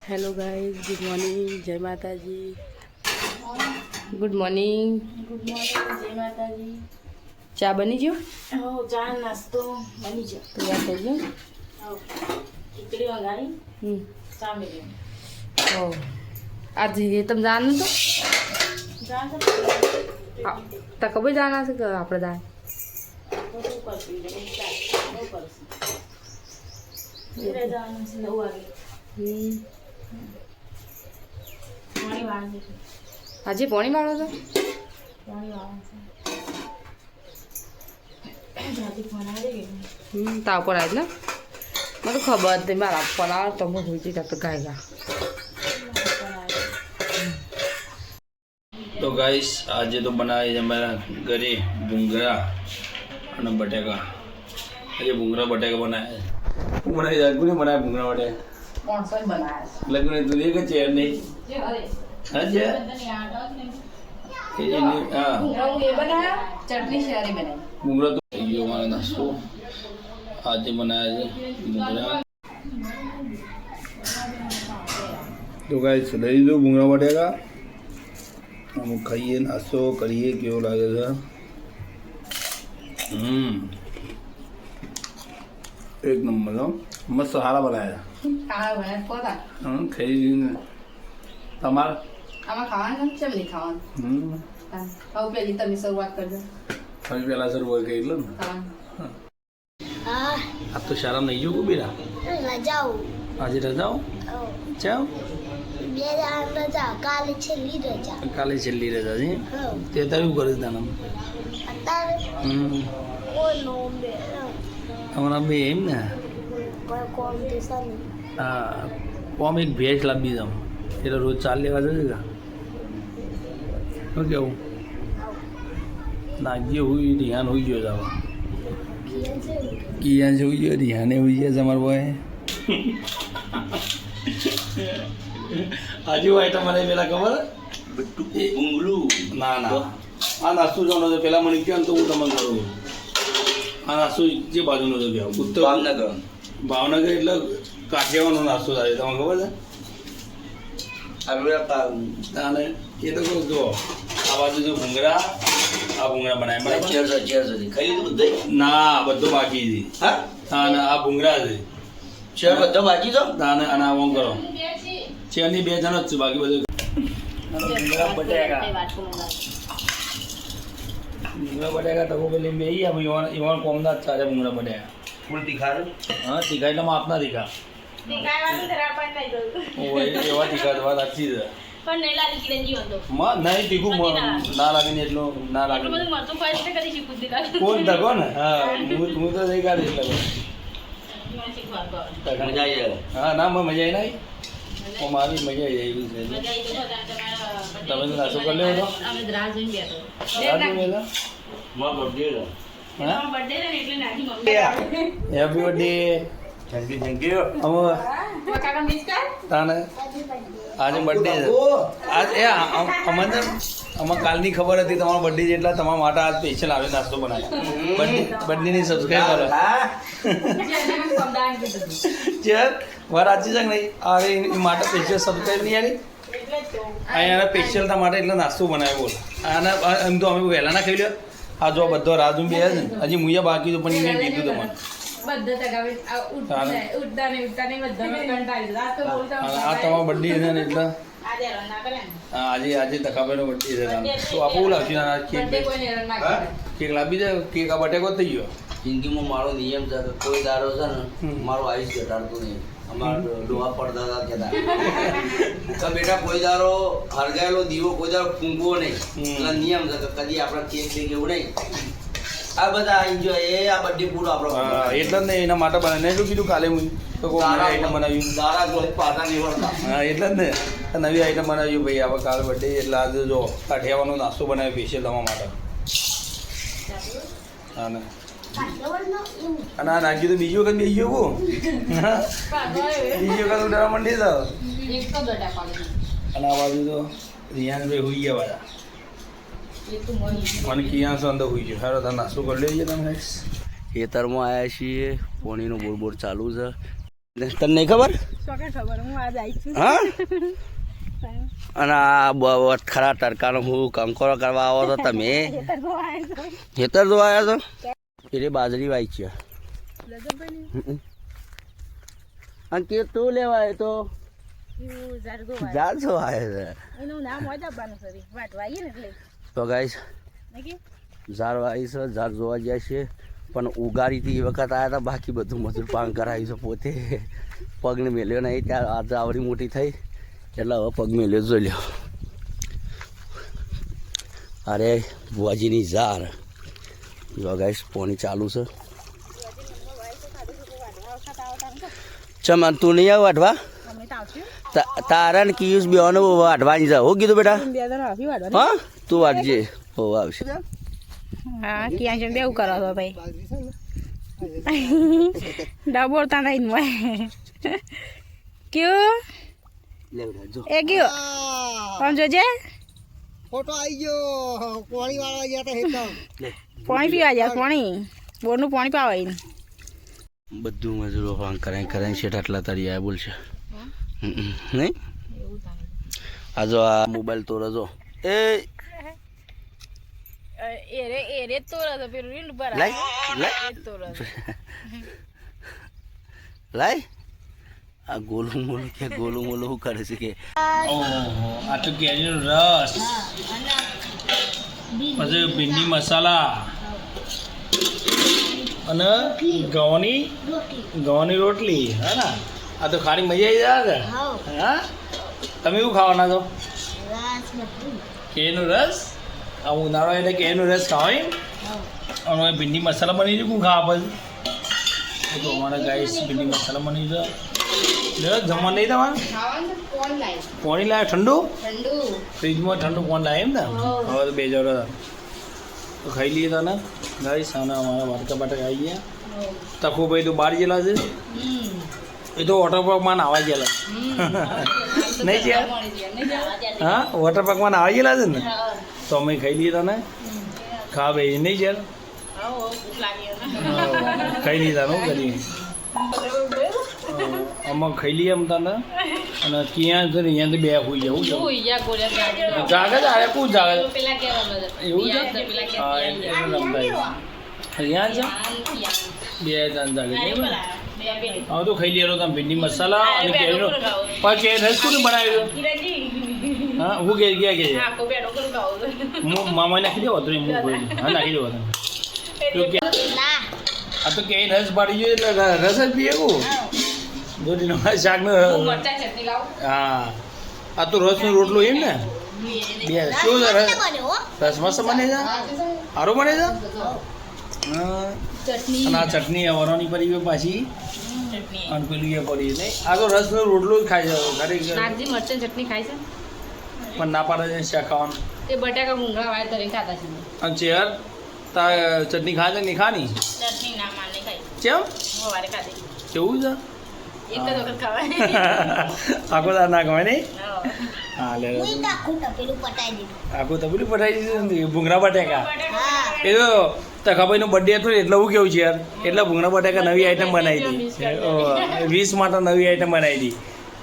Hello guys, good morning, जय माता जी। Good morning, जय माता जी। चा बनी जो? हो, चा नास्तो बनी जो। तैयार થઈ ગયો? हो, खिचड़ी मंगाई। चा मिली। ओ, आज ये तुम जान तो? जान तो? ता कब जाना છે કે આપણે જા? तो तू कर पी ले, नो कर। मेरे जान से 9 वागे। पानी वागे। આજે પાણી વાળો છો? पानी वागे। जाती बना देगी। તા ઉપર આજ ને મને ખબર હતી મારા પલાવ તમે ભૂજી તા તો ગાયલા. तो गाइस आज तो बनाए हमारा घरे भूंगरा और बटेका। आज भूंगरा बटेका बनाया है। बनाए जागू ने बनाया भूंगरा बटेका। कौन सा बनाया है? लगने तो ये का चेयर नहीं। जे अरे हां जी ये हां भूंगरा ये बनाया, चटनी शहरी बनाई। भूंगरा तो ये हमारा नाश्तो आज बनाया है भूंगरा। तो गाइस लई दो भूंगरा बटेका हम खाइए नाश्तो करिए क्यों लगेगा। एक नंबर नो मस्त हारा बनाया। खाना बनाया पोता। खाई तमार આમાં ખાવાનું છે નહીં ખાવાનું. હવે પેલી તમે શરૂઆત કરજો. તમે પેલા શરૂઆત કરી લો ને. આ તો શાળા નહીં ગયો બેટા? રજાઓ આજે રજાઓ ચાવ બે રજા કાલે છેલ્લી રજા. કાલે છેલ્લી રજા છે. હા તે તારું કરે તાને અત્યારે કોઈ નો બે અમારા બે એમ ને કોઈ કોમ્પિટિશન હા કોમ એક ભેંસ લાવી દઉં એટલે રોજ ચાલ લેવા જશે કા શું કેવું નાગીએ હુઈ રિહાન હોઈ ગયો જાવ કિયાન છે હોઈ ગયો રિહાને હોઈ ગયા તમારો ભાઈ આજે આઈટમ મને પેલા ખબર ઊંઘલું ના ના આ નાસ્તો જોવાનો છે પેલા મને કહો તો હું તમને કરું આ નાસ્તો જે બાજુનો છે કહેવાય ઉત્તર ભાવનગર એટલે કાઠિયાવાડનો નાસ્તો થાય તમને ખબર છે અને એ તો કહું જો આ બાજુ જો ભૂંગરા આ ભૂંગરા બનાવ્યા ના બધું બાકી છે હા ના આ ભૂંગરા છે બધો બાકી તો અને આ ઓમ કરો ચેરની બે જણ જ છે બાકી બધું ભૂંગરા બટાકા તકો પેલી બે ઈવન કોમના જ ચાલે ભૂંગરા બટાકા ફૂલ તીખા હા તીખા એટલે આપના તીખા એવા તીખા વાત સાચી છે પણ નહીં લાગી કિરણજી હતો. નહીં તીખું ના લાગે ને એટલું ના લાગે બધું મરતું ફાઈસ ને કરી શીખું દીધા. કોણ તકો ને હા હું તો નહીં કાઢીશ લગો મજા હા ના મજા આવી નહીં મારી મજા આવી જાય છે તમે તો નાસ્તો કરી લેવો તો અમે રાહ જોઈને બેઠો. બર્થડે બર્થડે ને એટલે નાખી mummy. Happy birthday thank you અમે કાકા મિસ કર. તાને આજે બર્થડે છે આજ એ અમને કાલની ખબર હતી તમારો બર્થડે છે એટલે તમારા માટે આજ સ્પેશિયલ આવે નાસ્તો બનાવ્યો બર્થડેની સબસ્ક્રાઈબ કરો ચેર વાર આજી છે નહીં અરે એ માટે સ્પેશિયલ સબસ્ક્રાઈબ નહીં આવી અહીંયા સ્પેશિયલ તમારે એટલે નાસ્તો બનાવ્યો બોલ આના એમ તો અમે વહેલા ના ખાઈ લ્યો આ જો બધો રાજુ બે છે ને હજી મુયા બાકી તો પણ એને કીધું તમને બધા ટકાવે ઉઠતા ને બધા કંટાળી આ તો બોલતા આ તમારો બર્થડે છે ને એટલે આજે રન ના કરે હા આજે તકાબેનો બર્થડે છે તો આપવું લાવશું ના કેક બર્થડે કોઈ રન ના કરે. કેક લાવી દે કેક આ બટેકો થઈ ગયો જિંદગીમાં મારો નિયમ છે કે કોઈ દારો છે ને મારો આયુષ ઘટાડતો નહીં. અમારા ડોહા પડતા હતા કહેતા કે બેટા કોઈ દારો હરગાયેલો દીવો કોઈ દારો ફૂંકવો નહીં. એટલે નિયમ છે કે કદી આપણે કેક બેક એવું નહીં. આ બધા એન્જોય એ આ બર્થડે પૂરો આપણો એટલે જ ને એના માટે બનાવીને શું કીધું કાલે હું તો કોઈ આઈટમ બનાવ્યું દારા કોઈ પાટા નીવડતા. હા એટલે જ ને નવી આઈટમ બનાવ્યું ભાઈ આપણે કાલે બર્થડે એટલે આજે જો કાઠિયાવાનો નાસ્તો બનાવ્યો સ્પેશિયલ તમારા માટે હા ને અને આ નાખ્યું તો બીજી વખત બેસી ગયું બીજી વખત ઉડાડવા માંડી જાવ એક તો દડા પાડી અને આ બાજુ તો રિયાનભાઈ હોઈ ગયા બધા એક તો મળી મને કિયા છો અંદર હોઈ ગયો સારો તમે નાસ્તો કરી લેજો તમે ખેતરમાં આવ્યા છીએ. પાણીનો બોર ચાલુ છે. તને નહીં ખબર? ખબર હું આજ આવી છું. હા. અને આ બહુ ખરા તડકાનો હું કંકોરો કરવા આવો તો તમે ખેતર જોવા આવ્યા છો? એટલે બાજરી વાઈ છે. અને કે તું લેવા આવ્યો તો ઝાડ જો આવ્યો છે. એનું નામ હોય દબાનું સરી વાટવાઈએ ને એટલે તો ગાઈસ ઝાડ વાવી છે, ઝાડ જોવા ગયા છે. પણ ઉગાડીથી એ વખત આવ્યા હતા, બાકી બધું મજૂર પાન કરાવ્યું છે. પોતે પગને મેલ્યો નહીં, ત્યાં આજે આવડી મોટી થઈ એટલે હવે પગ મેલ્યો જોઈ લ્યો. અરે ભુવાજીની ઝાડ જો ગાઈસ પોણી ચાલુ છે. ચમ તું નહીં આવ વાટવા? તારા ને કિયુસ બેવાનું વાટવાની છે. હું કીધું બેટા? હા તું વાટજે. હો આવશે. હા ક્યાં છે બેવું કરો છો ભાઈ? ડબોળતા નહીં મોય ક્યું એ ગયો કોણ જોજે ફોટો આવી ગયો. પાણી વાળવા ગયા હતા. પાણી પીવા જાય. પાણી બોરનું પાણી પાવાય. બધું મજૂરો પાન કરાય કરાય છે. આટલા તારી આ બોલશે નહીં? આ જો આ મોબાઈલ તોડો જો. એરે તોરા તો પેલું રીંડ પર લાઈ આ ગોલું મોલું કે ગોલું મોલું શું કરે છે કે? આ તો કેરીનો રસ, પછી ભીંડી મસાલા અને ઘઉંની રોટલી. હા ને? આ તો ખાલી મજા આવી જાય. હા તમે શું ખાવાના છો? કેરીનો રસ. આ ઉનાળો એટલે કેરીનો રસ ખાવાય. અને ભીંડી મસાલા બની છે. કોણ ખાવા પછી તો અમારે ગાઈસ ભીંડી મસાલા બની છે. જમવા નહીં તમારે પાણી લાવે ઠંડુ ફ્રીજમાં ઠંડુ પાણી લાવે એમ ને? હવે તો બે જરા તો ખાઈ લઈએ તને ગાઈસ. અને અમારા વાટકા બાટકા આવી ગયા. તકો ભાઈ તો બહાર ગયેલા છે. એ તો વોટર પાર્કમાં નાવા ગયેલા નહીં છે? હા વોટર પાર્કમાં નાવા ગયેલા છે ને? તો અમે ખાઈ લઈએ તને ખા ભાઈ નહીં છે? ખાઈ લીધા નું કરી અમે ખાઈ લઈએ એમ તને. અને ક્યાં છે ને અહીંયાથી બે હોઈ જવું જાગે છે. અરે કોણ જાગે એવું છે? હા એટલે રમતા અહીંયા છે બે જણ જાગે. હા તો ખાઈ લઈએ તમે ભીંડી મસાલા અને કેરીનો. પણ કે રસ કોને બનાવ્યો? હા હું કે ગયા કે મામા નાખી દેવો તો હું હા નાખી દેવો તમે. આ તો કેરી રસ પાડી ગયો એટલે રસ જ પીએ કો દોરીનો શાકનો. હા આ તો રસનો રોટલો એમ ને? બે કેવું છે રસ? રસ મસ્ત બને છે. સારું બને છે. હા અને આ ચટણી વરોની પડી ગઈ પાછી અને પેલું એ પડી નહીં. આ તો રસનો રોટલો જ ખાય છે નાગજી મરચાં ચટણી ખાય છે પણ ના પાડે છે શાક ખાવાનું. એ બટાકા ભૂંગળા વાળા તરી ખાતા છે. અને ચેર તા ચટણી ખાય છે નહીં ખાની? ચટણી ના માને ખાઈ કેમ? સવારે ખાધી કેવું છે? એક જ વખત ખવાય. આખો દાર ના ખવાય નહીં? હા લે આખું તપેલું પટાઈ દીધું. આખું તબેલું પટાઈ દીધું ને ભૂંગળા બટાકા. એ તો તખાભાઈનો બર્થડે હતો એટલે હું કેવું છે યાર, એટલે ભૂંગળા બટાકા નવી આઈટમ બનાવી હતી. 20 માટે નવી આઈટમ બનાવી હતી.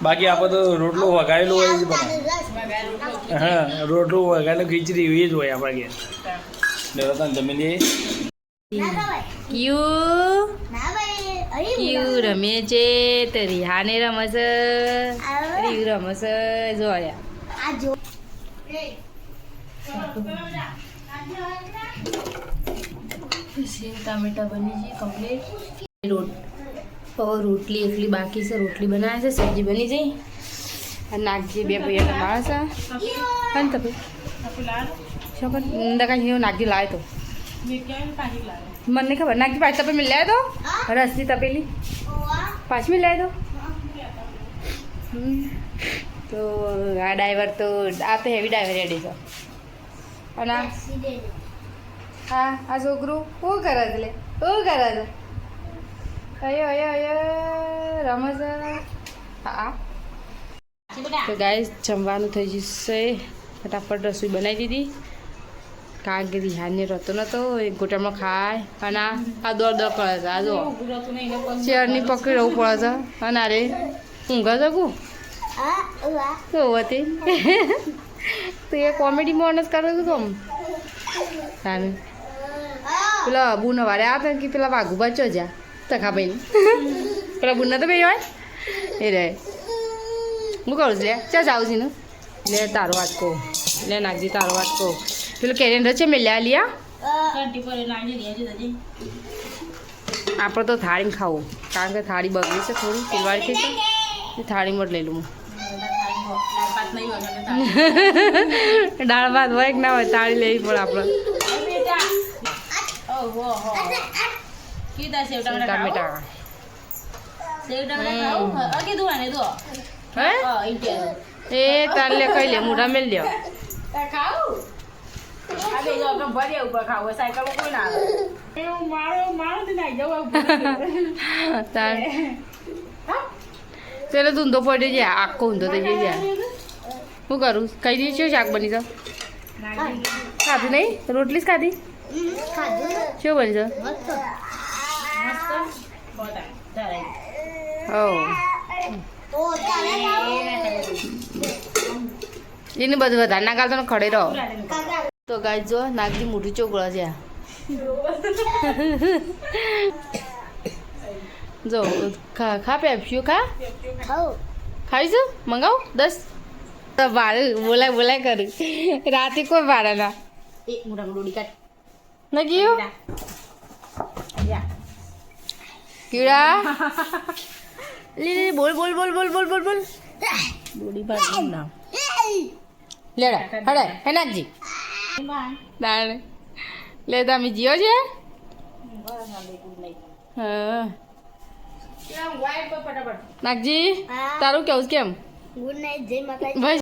બાકી આપણે તો રોટલો વઘારેલો હોય જ બનાવે. હા રોટલો વઘારેલો ખીચડી એ જ હોય આપણા ઘેર. લેવા તને જમી લઈએ. ક્યુ ના ભાઈ અરે ક્યુ રમે છે તો રિહાને રમે છે. રીવ રમે છે જોયા. આ જો સેવ ટામેટા બની છે કમ્પ્લીટ. રોટલી એકલી બાકી છે. રોટલી બનાવે છે, સબ્જી બની જઈ. અને નાગજી બે ભાઈઓ બનાવે છે. હા ને તપે છોકર કાંઈ નાગજી લાવે તો મને નહીં ખબર. નાગજી પાછી તપે મિલ લાવે તો રસની તપેલી પાછી મિલ લાવે તો આ ડ્રાઈવર તો આ તો હેવી ડ્રાઈવર રેડી છે. અને હા આ છોકરું શું કરે છે? લે શું કરે છે? અયો અયો અયો રમે છે. હા તો ગાય જમવાનું થઈ જશે. ફટાફટ રસોઈ બનાવી દીધી. કારણ કે રિહાને રહેતો નતો એક ગોટામાં ખાય અને આ દોડ દોડ કરે છે આ જો ચેરની પકડી રહેવું પડે છે અને અરે ઊંઘા શકું તો હતી તો એ કોમેડીમાં જ કરે છે કેમ તાને પેલા બુનો વારે આવે કે પેલા વાઘુબા ચો જા તખા ભાઈ પેલા બુના તો ભાઈ હોય એ રે હું કરું છું લે ચા જાઉં છું ને લે તારો વાત કહું લે નાખજી તારો વાત કહું પેલું કેલેન્ડર છે મેં લ્યા લિયા આપણે તો થાળીમાં ખાવું કારણ કે થાળી બગડી છે થોડી તિલવાડી થઈ છે થાળીમાં જ લઈ લઉં દાળ ભાત હોય કે ના હોય થાળી લેવી પડે આપણે ટામેટા એ તાર લે કઈ લે મોઢા મેલ લ્યો પેલો ધૂંધો પડી જાય આખો ઊંધો થઈ જાય શું કરું કઈ દી શું શાક બની છે ખાધું નહીં રોટલી જ ખાધી શું બની છે એને બધું વધારે ના કાઢતો ખડે રહો તો ગાય જો નાગજી મોઢું ચોકડો છે જો ખા પેપ્સ્યું ખા ખાઈશું મંગાવ 10 ભાડે બોલાય કરું રાતે કોઈ ભાડા ના ના ગયું કીડા લે બોલ ડોડી ભાડું નામ લેડા હડે હે નાગજી દાણે લે તમે જીઓ છે હા નાગજી તારું કેવું કેમ ગુડ નાઇટ જય માતા ભાઈ